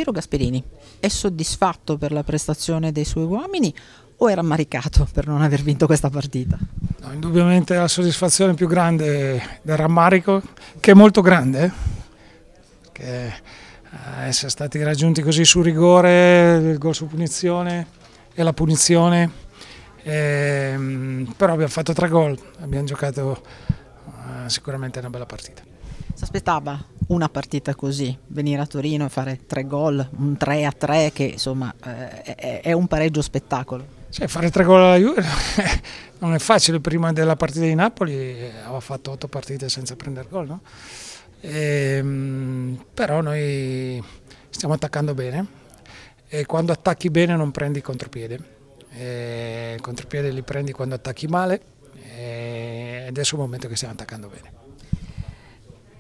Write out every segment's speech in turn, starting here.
Piero Gasperini è soddisfatto per la prestazione dei suoi uomini o è rammaricato per non aver vinto questa partita? No, indubbiamente la soddisfazione più grande del rammarico, che è molto grande, che essere stati raggiunti così su rigore, il gol su punizione e la punizione, però abbiamo fatto 3 gol, abbiamo giocato sicuramente una bella partita. Si aspettava una partita così, venire a Torino e fare 3 gol, un 3-3 che insomma è un pareggio spettacolo. Sì, fare 3 gol alla Juve non è facile. Prima della partita di Napoli aveva fatto 8 partite senza prendere gol, no? Però noi stiamo attaccando bene e quando attacchi bene non prendi contropiede, il contropiede li prendi quando attacchi male e adesso è il momento che stiamo attaccando bene.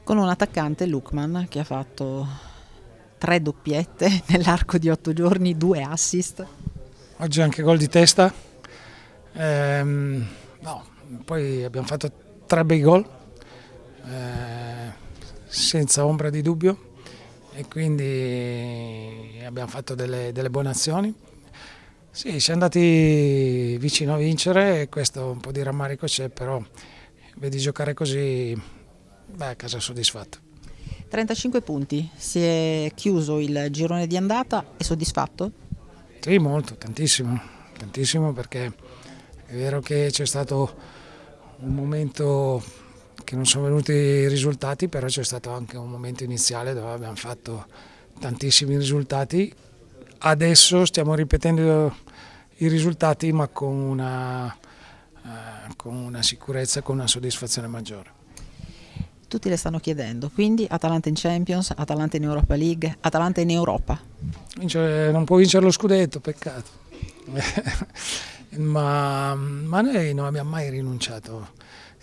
Con un attaccante, Lookman, che ha fatto 3 doppiette nell'arco di 8 giorni, 2 assist. Oggi anche gol di testa, no, poi abbiamo fatto 3 bei gol, senza ombra di dubbio, e quindi abbiamo fatto delle buone azioni. Sì, siamo andati vicino a vincere e questo un po' di rammarico c'è, però vedi giocare così, a casa soddisfatto. 35 punti, si è chiuso il girone di andata, è soddisfatto? Sì, molto, tantissimo, tantissimo, perché è vero che c'è stato un momento che non sono venuti i risultati, però c'è stato anche un momento iniziale dove abbiamo fatto tantissimi risultati. Adesso stiamo ripetendo i risultati ma con una sicurezza, con una soddisfazione maggiore. Tutti le stanno chiedendo, quindi Atalanta in Champions, Atalanta in Europa League, Atalanta in Europa. Non può vincere lo scudetto, peccato, ma noi non abbiamo mai rinunciato,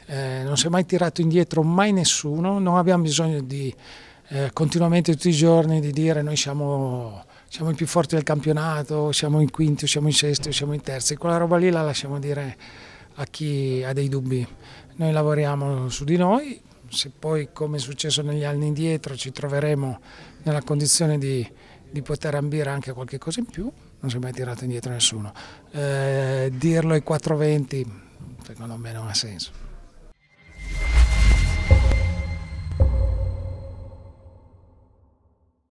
non si è mai tirato indietro, mai nessuno, non abbiamo bisogno di continuamente tutti i giorni di dire noi siamo i più forti del campionato, siamo in quinti, siamo in sesti, siamo in terzi, quella roba lì la lasciamo dire a chi ha dei dubbi. Noi lavoriamo su di noi, se poi come è successo negli anni indietro ci troveremo nella condizione di poter ambire anche qualche cosa in più, non si è mai tirato indietro nessuno. Dirlo ai 420 secondo me non ha senso.